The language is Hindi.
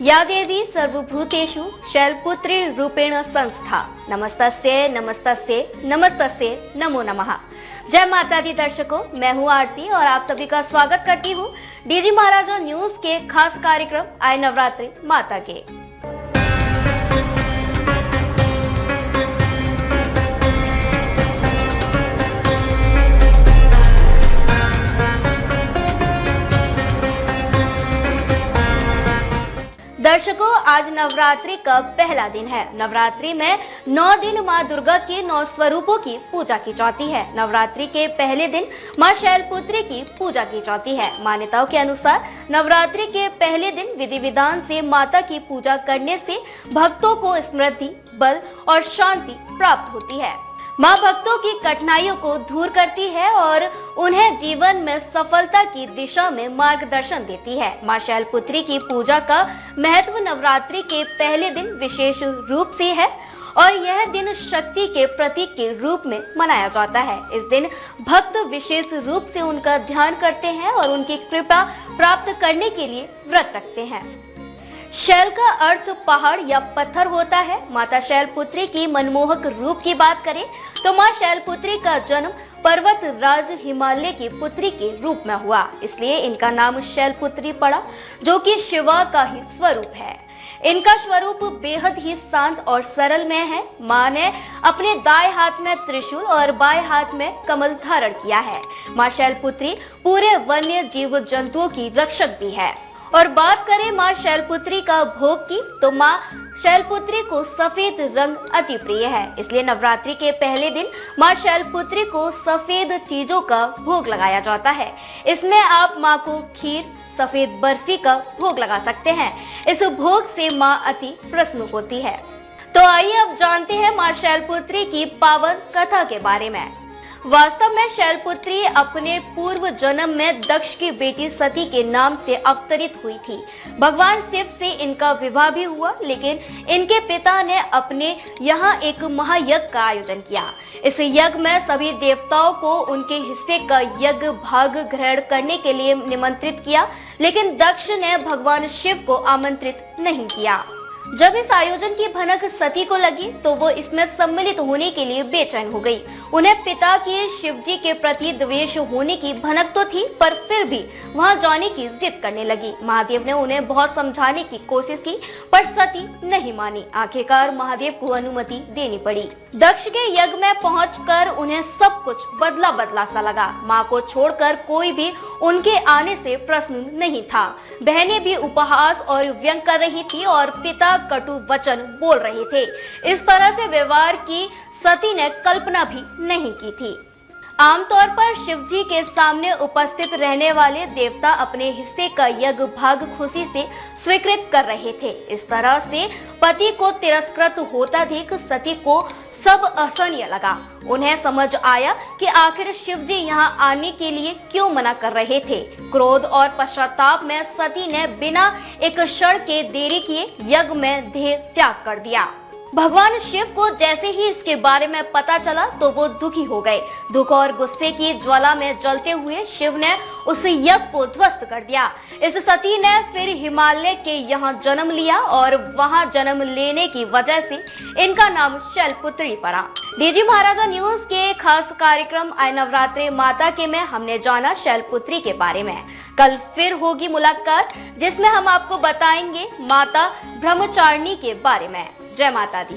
या देवी सर्वभूतेषु शैलपुत्री रूपेण संस्था। नमस्तस्ये नमस्तस्ये नमस्तस्ये नमो नमः। जय माता दी दर्शकों, मैं हूँ आरती और आप सभी का स्वागत करती हूँ डीजी महाराजा न्यूज के खास कार्यक्रम आए नवरात्रि माता के। दर्शकों, आज नवरात्रि का पहला दिन है। नवरात्रि में 9 दिन माँ दुर्गा के 9 स्वरूपों की पूजा की जाती है। नवरात्रि के पहले दिन माँ शैलपुत्री की पूजा की जाती है। मान्यताओं के अनुसार नवरात्रि के पहले दिन विधि विधान से माता की पूजा करने से भक्तों को समृद्धि, बल और शांति प्राप्त होती है। माँ भक्तों की कठिनाइयों को दूर करती है और उन्हें जीवन में सफलता की दिशा में मार्गदर्शन देती है। माँ शैलपुत्री की पूजा का महत्व नवरात्रि के पहले दिन विशेष रूप से है और यह दिन शक्ति के प्रतीक के रूप में मनाया जाता है। इस दिन भक्त विशेष रूप से उनका ध्यान करते हैं और उनकी कृपा प्राप्त करने के लिए व्रत रखते हैं। शैल का अर्थ पहाड़ या पत्थर होता है। माता शैलपुत्री की मनमोहक रूप की बात करें तो माँ शैलपुत्री का जन्म पर्वत राज हिमालय की पुत्री के रूप में हुआ, इसलिए इनका नाम शैलपुत्री पड़ा, जो कि शिवा का ही स्वरूप है। इनका स्वरूप बेहद ही शांत और सरल में है। माँ ने अपने दाएं हाथ में त्रिशूल और बाएं हाथ में कमल धारण किया है। माँ शैलपुत्री पूरे वन्य जीव जंतुओं की रक्षक भी है। और बात करें माँ शैलपुत्री का भोग की तो माँ शैलपुत्री को सफेद रंग अति प्रिय है, इसलिए नवरात्रि के पहले दिन माँ शैलपुत्री को सफेद चीजों का भोग लगाया जाता है। इसमें आप माँ को खीर, सफेद बर्फी का भोग लगा सकते हैं। इस भोग से माँ अति प्रसन्न होती है। तो आइए अब जानते हैं माँ शैलपुत्री की पावन कथा के बारे में। वास्तव में शैलपुत्री अपने पूर्व जन्म में दक्ष की बेटी सती के नाम से अवतरित हुई थी। भगवान शिव से इनका विवाह भी हुआ, लेकिन इनके पिता ने अपने यहाँ एक महायज्ञ का आयोजन किया। इस यज्ञ में सभी देवताओं को उनके हिस्से का यज्ञ भाग ग्रहण करने के लिए निमंत्रित किया, लेकिन दक्ष ने भगवान शिव को आमंत्रित नहीं किया। जब इस आयोजन की भनक सती को लगी तो वो इसमें सम्मिलित होने के लिए बेचैन हो गई। उन्हें पिता के शिव जी के प्रति द्वेष होने की भनक तो थी, पर फिर भी वहां जाने की जिद करने लगी। महादेव ने उन्हें बहुत समझाने की कोशिश की, पर सती नहीं मानी। आखिरकार महादेव को अनुमति देनी पड़ी। दक्ष के यज्ञ में पहुंचकर उन्हें सब कुछ बदला बदला सा लगा। माँ को छोड़कर कोई भी उनके आने से प्रसन्न नहीं था। बहनें भी उपहास और व्यंग कर रही थी और पिता कटु वचन बोल रहे थे। इस तरह से व्यवहार की सती ने कल्पना भी नहीं की थी। आमतौर पर शिव जी के सामने उपस्थित रहने वाले देवता अपने हिस्से का यज्ञ भाग खुशी से स्वीकृत कर रहे थे। इस तरह से पति को तिरस्कृत होता देख सती को सब असहनीय लगा। उन्हें समझ आया कि आखिर शिव जी यहाँ आने के लिए क्यों मना कर रहे थे। क्रोध और पश्चाताप में सती ने बिना एक क्षण के देरी किए यज्ञ में देह त्याग कर दिया। भगवान शिव को जैसे ही इसके बारे में पता चला तो वो दुखी हो गए। दुख और गुस्से की ज्वाला में जलते हुए शिव ने उस यज्ञ को ध्वस्त कर दिया। इस सती ने फिर हिमालय के यहाँ जन्म लिया और वहाँ जन्म लेने की वजह से इनका नाम शैलपुत्री पड़ा। डीजी महाराजा न्यूज के खास कार्यक्रम आए नवरात्रि माता के में हमने जाना शैलपुत्री के बारे में। कल फिर होगी मुलाकात, जिसमें हम आपको बताएंगे माता ब्रह्मचारिणी के बारे में। जय माता दी।